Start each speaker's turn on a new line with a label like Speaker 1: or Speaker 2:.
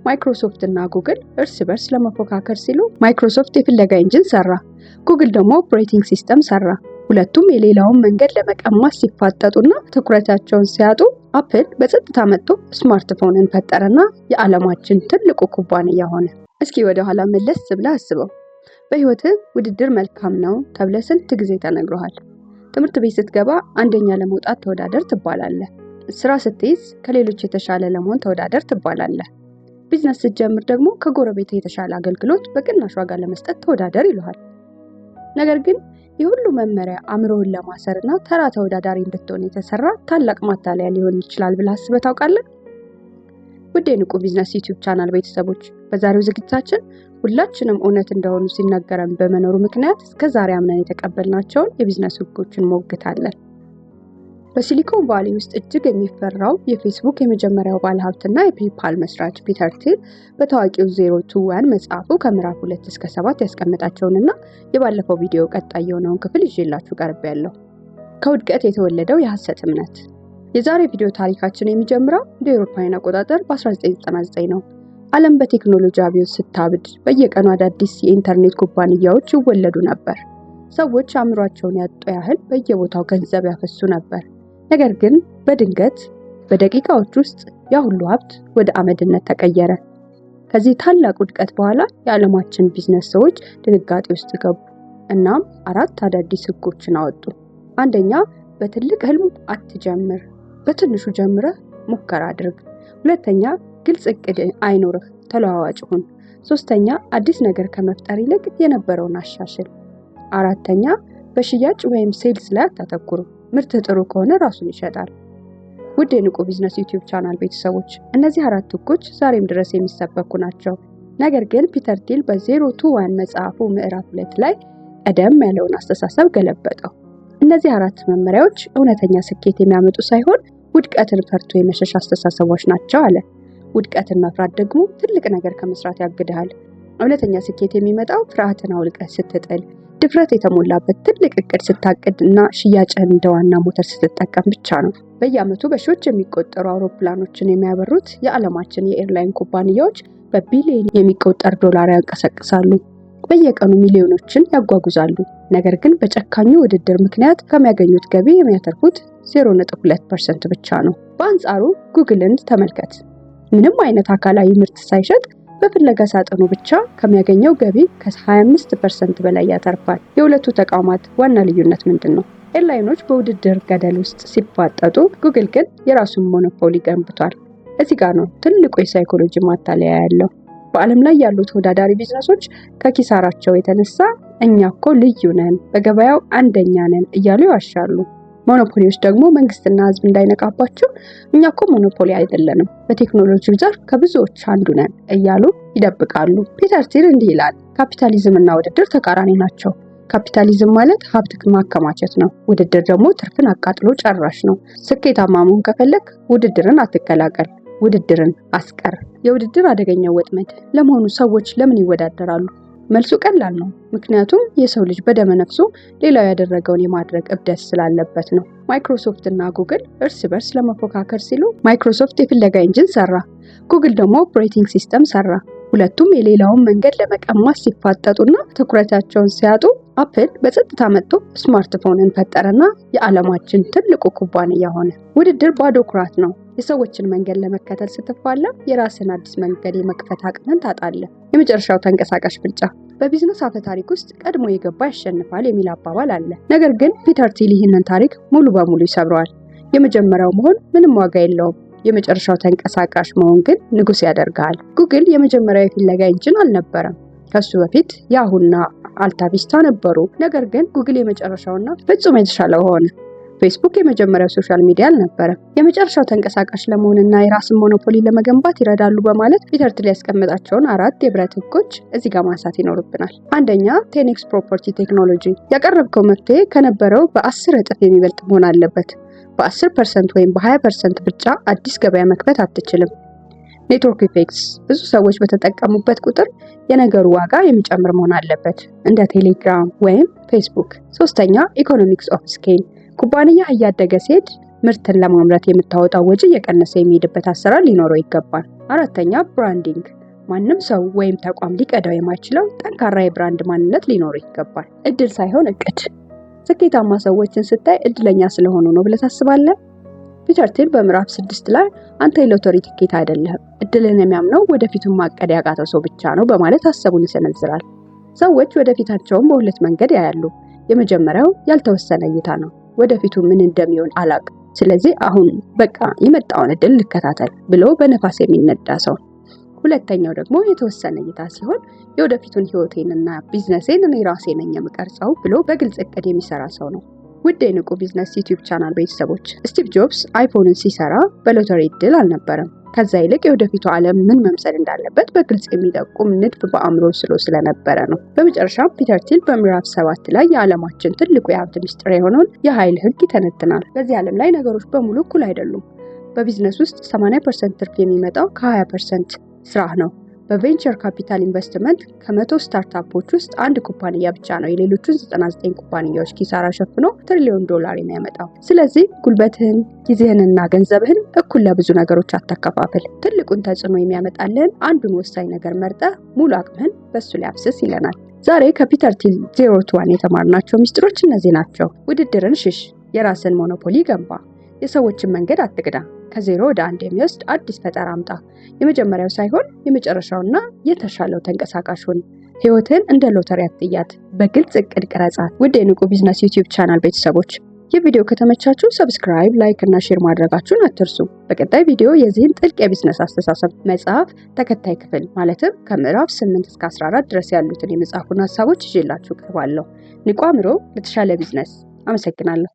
Speaker 1: ማይክሮሶፍት እና ጉግል እርስ በርስ ለመፎካከር ሲሉ ማይክሮሶፍት የፍለጋ ኢንጂን ሰራ፣ ጉግል ደግሞ ኦፕሬቲንግ ሲስተም ሰራ። ሁለቱም የሌላውን መንገድ ለመቀማት ሲፋጠጡና ትኩረታቸውን ሲያጡ አፕል በጸጥታ መጥቶ ስማርትፎንን ፈጠረና የዓለማችን ትልቁ ኩባንያ ሆነ። እስኪ ወደ ኋላ መለስ ብለህ አስበው። በህይወትህ ውድድር መልካም ነው ተብለህ ስንት ጊዜ ተነግሮሃል? ትምህርት ቤት ስትገባ አንደኛ ለመውጣት ተወዳደር ትባላለህ። ስራ ስትይዝ ከሌሎች የተሻለ ለመሆን ተወዳደር ትባላለህ። ቢዝነስ ስትጀምር ደግሞ ከጎረቤት የተሻለ አገልግሎት በቅናሽ ዋጋ ለመስጠት ተወዳደር ይሉሃል። ነገር ግን የሁሉ መመሪያ አእምሮህን ለማሰርና ተራ ተወዳዳሪ እንድትሆን የተሰራ ታላቅ ማታለያ ሊሆን ይችላል ብለህ አስበህ ታውቃለህ? ውድ የንቁ ቢዝነስ ዩቲዩብ ቻናል ቤተሰቦች፣ በዛሬው ዝግጅታችን ሁላችንም እውነት እንደሆኑ ሲነገረን በመኖሩ ምክንያት እስከዛሬ አምነን የተቀበልናቸውን የቢዝነስ ህጎችን ሞግታለን። በሲሊኮን ቫሊ ውስጥ እጅግ የሚፈራው የፌስቡክ የመጀመሪያው ባለሀብትና የፔፓል መስራች ፒተር ቲል በታዋቂው 0-1 መጽሐፉ ከምዕራፍ 2 እስከ 7 ያስቀመጣቸውንና የባለፈው ቪዲዮ ቀጣይ የሆነውን ክፍል ይዤላችሁ ቀርቤያለሁ። ከውድቀት የተወለደው የሐሰት እምነት። የዛሬ ቪዲዮ ታሪካችን የሚጀምረው እንደ አውሮፓውያን አቆጣጠር በ1999 ነው። ዓለም በቴክኖሎጂ አብዮት ስታብድ በየቀኑ አዳዲስ የኢንተርኔት ኩባንያዎች ይወለዱ ነበር። ሰዎች አእምሯቸውን ያጡ ያህል በየቦታው ገንዘብ ያፈሱ ነበር። ነገር ግን በድንገት በደቂቃዎች ውስጥ ያ ሁሉ ሀብት ወደ አመድነት ተቀየረ። ከዚህ ታላቅ ውድቀት በኋላ የዓለማችን ቢዝነስ ሰዎች ድንጋጤ ውስጥ ገቡ። እናም 4 አዳዲስ ህጎችን አወጡ። አንደኛ፣ በትልቅ ህልም አትጀምር፣ በትንሹ ጀምረህ ሙከራ አድርግ። ሁለተኛ፣ ግልጽ እቅድ አይኖርህ፣ ተለዋዋጭ ሁን። ሶስተኛ፣ አዲስ ነገር ከመፍጠር ይልቅ የነበረውን አሻሽል። አራተኛ፣ በሽያጭ ወይም ሴልስ ላይ አታተኩሩ፣ ምርት ጥሩ ከሆነ ራሱን ይሸጣል። ውድ የንቁ ቢዝነስ ዩቲዩብ ቻናል ቤተሰቦች፣ እነዚህ 4 ህጎች ዛሬም ድረስ የሚሰበኩ ናቸው። ነገር ግን ፒተር ቲል በ0-1 መጽሐፉ ምዕራፍ 2 ላይ ቀደም ያለውን አስተሳሰብ ገለበጠው። እነዚህ 4 መመሪያዎች እውነተኛ ስኬት የሚያመጡ ሳይሆን ውድቀትን ፈርቶ የመሸሽ አስተሳሰቦች ናቸው አለ። ውድቀትን መፍራት ደግሞ ትልቅ ነገር ከመስራት ያግድሃል። እውነተኛ ስኬት የሚመጣው ፍርሃትን አውልቀህ ስትጥል፣ ድፍረት የተሞላበት ትልቅ እቅድ ስታቅድ እና ሽያጭህን እንደ ዋና ሞተር ስትጠቀም ብቻ ነው። በየዓመቱ በሺዎች የሚቆጠሩ አውሮፕላኖችን የሚያበሩት የዓለማችን የኤርላይን ኩባንያዎች በቢሊዮን የሚቆጠር ዶላር ያንቀሳቅሳሉ። በየቀኑ ሚሊዮኖችን ያጓጉዛሉ። ነገር ግን በጨካኙ ውድድር ምክንያት ከሚያገኙት ገቢ የሚያተርፉት 0.2% ብቻ ነው። በአንጻሩ ጉግልን ተመልከት። ምንም አይነት አካላዊ ምርት ሳይሸጥ በፍለጋ ሳጥኑ ብቻ ከሚያገኘው ገቢ ከ25% በላይ ያተርፋል። የሁለቱ ተቋማት ዋና ልዩነት ምንድን ነው? ኤርላይኖች በውድድር ገደል ውስጥ ሲፋጠጡ፣ ጉግል ግን የራሱን ሞኖፖሊ ገንብቷል። እዚህ ጋር ነው ትልቁ የሳይኮሎጂ ማታለያ ያለው። በዓለም ላይ ያሉ ተወዳዳሪ ቢዝነሶች ከኪሳራቸው የተነሳ እኛ እኮ ልዩ ነን፣ በገበያው አንደኛ ነን እያሉ ይዋሻሉ። ሞኖፖሊዎች ደግሞ መንግስትና ህዝብ እንዳይነቃባቸው እኛ እኮ ሞኖፖሊ አይደለንም፣ በቴክኖሎጂው ዘርፍ ከብዙዎች አንዱ ነን እያሉ ይደብቃሉ። ፒተር ቲል እንዲህ ይላል፣ ካፒታሊዝም እና ውድድር ተቃራኒ ናቸው። ካፒታሊዝም ማለት ሀብት ማከማቸት ነው። ውድድር ደግሞ ትርፍን አቃጥሎ ጨራሽ ነው። ስኬታማ መሆን ከፈለክ ውድድርን አትቀላቀል፣ ውድድርን አስቀር። የውድድር አደገኛው ወጥመድ። ለመሆኑ ሰዎች ለምን ይወዳደራሉ? መልሱ ቀላል ነው። ምክንያቱም የሰው ልጅ በደመ ነፍሱ ሌላው ያደረገውን የማድረግ እብደት ስላለበት ነው። ማይክሮሶፍት እና ጉግል እርስ በርስ ለመፎካከር ሲሉ ማይክሮሶፍት የፍለጋ ኢንጂን ሰራ፣ ጉግል ደግሞ ኦፕሬቲንግ ሲስተም ሰራ። ሁለቱም የሌላውን መንገድ ለመቀማት ሲፋጠጡና ትኩረታቸውን ሲያጡ አፕል በጸጥታ መጥቶ ስማርትፎንን ፈጠረና የዓለማችን ትልቁ ኩባንያ ሆነ። ውድድር ባዶ ኩራት ነው። የሰዎችን መንገድ ለመከተል ስትፋለም የራስን አዲስ መንገድ የመክፈት አቅምን ታጣለህ። የመጨረሻው ተንቀሳቃሽ ብልጫ። በቢዝነስ አፈ ታሪክ ውስጥ ቀድሞ የገባ ያሸንፋል የሚል አባባል አለ። ነገር ግን ፒተር ቲል ይህንን ታሪክ ሙሉ በሙሉ ይሰብረዋል። የመጀመሪያው መሆን ምንም ዋጋ የለውም። የመጨረሻው ተንቀሳቃሽ መሆን ግን ንጉስ ያደርጋል። ጉግል የመጀመሪያው የፍለጋ ኢንጂን አልነበረም። ከሱ በፊት ያሁና አልታቪስታ ነበሩ። ነገር ግን ጉግል የመጨረሻውና ፍጹም የተሻለው ሆነ። ፌስቡክ የመጀመሪያው ሶሻል ሚዲያ አልነበረም። የመጨረሻው ተንቀሳቃሽ ለመሆንና የራስን ሞኖፖሊ ለመገንባት ይረዳሉ በማለት ፒተር ቲል ያስቀመጣቸውን 4 የብረት ህጎች እዚህ ጋር ማንሳት ይኖርብናል። አንደኛ፣ 10x ፕሮፐርቲ ቴክኖሎጂ። ያቀረብከው መፍትሄ ከነበረው በ10 እጥፍ የሚበልጥ መሆን አለበት። በ10% ወይም በ20% ብቻ አዲስ ገበያ መክፈት አትችልም። ኔትወርክ ኢፌክትስ። ብዙ ሰዎች በተጠቀሙበት ቁጥር የነገሩ ዋጋ የሚጨምር መሆን አለበት፣ እንደ ቴሌግራም ወይም ፌስቡክ። ሶስተኛ፣ ኢኮኖሚክስ ኦፍ ስኬል። ኩባንያ እያደገ ሲሄድ ምርትን ለማምረት የምታወጣው ወጪ እየቀነሰ የሚሄድበት አሰራር ሊኖረው ይገባል። አራተኛ ብራንዲንግ፣ ማንም ሰው ወይም ተቋም ሊቀዳው የማይችለው ጠንካራ የብራንድ ማንነት ሊኖረው ይገባል። እድል ሳይሆን እቅድ። ስኬታማ ሰዎችን ስታይ እድለኛ ስለሆኑ ነው ብለህ ታስባለህ? ፒተር ቲል በምዕራፍ 6 ላይ አንተ የሎተሪ ትኬት አይደለህም፣ እድልን የሚያምነው ወደፊቱን ማቀድ ያቃተው ሰው ብቻ ነው በማለት ሀሳቡን ይሰነዝራል። ሰዎች ወደፊታቸውን በሁለት መንገድ ያያሉ። የመጀመሪያው ያልተወሰነ እይታ ነው። ወደፊቱ ምን እንደሚሆን አላውቅም፣ ስለዚህ አሁን በቃ የመጣውን እድል ልከታተል ብሎ በነፋስ የሚነዳ ሰው። ሁለተኛው ደግሞ የተወሰነ እይታ ሲሆን የወደፊቱን ህይወቴንና ቢዝነሴን እኔ ራሴ ነኝ የምቀርጸው ብሎ በግልጽ እቅድ የሚሰራ ሰው ነው። ውድ የንቁ ቢዝነስ ዩቲዩብ ቻናል ቤተሰቦች፣ ስቲቭ ጆብስ አይፎንን ሲሰራ በሎተሪ እድል አልነበረም። ከዛ ይልቅ የወደፊቱ ዓለም ምን መምሰል እንዳለበት በግልጽ የሚጠቁም ንድፍ በአእምሮ ስሎ ስለነበረ ነው። በመጨረሻም ፒተር ቲል በምዕራፍ 7 ላይ የዓለማችን ትልቁ የሀብት ሚስጥር የሆነውን የኃይል ህግ ይተነትናል። በዚህ ዓለም ላይ ነገሮች በሙሉ እኩል አይደሉም። በቢዝነስ ውስጥ 80% ትርፍ የሚመጣው ከ20% ስራ ነው። በቬንቸር ካፒታል ኢንቨስትመንት ከ100 ስታርታፖች ውስጥ አንድ ኩባንያ ብቻ ነው የሌሎቹን 99 ኩባንያዎች ኪሳራ ሸፍኖ $1 ትሪሊዮን የሚያመጣው። ስለዚህ ጉልበትህን፣ ጊዜህንና ገንዘብህን እኩል ለብዙ ነገሮች አታከፋፍል። ትልቁን ተጽዕኖ የሚያመጣልህን አንዱን ወሳኝ ነገር መርጠህ ሙሉ አቅምህን በሱ ላይ አፍስስ ይለናል። ዛሬ ከፒተር ቲል 0 to 1 የተማርናቸው ሚስጥሮች እነዚህ ናቸው። ውድድርን ሽሽ፣ የራስን ሞኖፖሊ ገንባ፣ የሰዎችን መንገድ አትቅዳ፣ ከ0 ወደ 1 የሚወስድ አዲስ ፈጠራ አምጣ፣ የመጀመሪያው ሳይሆን የመጨረሻውና የተሻለው ተንቀሳቃሽ ሁን። ህይወትን እንደ ሎተሪ አትያት፣ በግልጽ እቅድ ቅረጻት። ውድ የንቁ ቢዝነስ ዩቲዩብ ቻናል ቤተሰቦች፣ ይህ ቪዲዮ ከተመቻችሁ ሰብስክራይብ፣ ላይክ እና ሼር ማድረጋችሁን አትርሱ። በቀጣይ ቪዲዮ የዚህን ጥልቅ የቢዝነስ አስተሳሰብ መጽሐፍ ተከታይ ክፍል ማለትም ከምዕራፍ 8 እስከ 14 ድረስ ያሉትን የመጽሐፉን ሀሳቦች ይዤላችሁ ቀርባለሁ። ንቁ አእምሮ ለተሻለ ቢዝነስ። አመሰግናለሁ።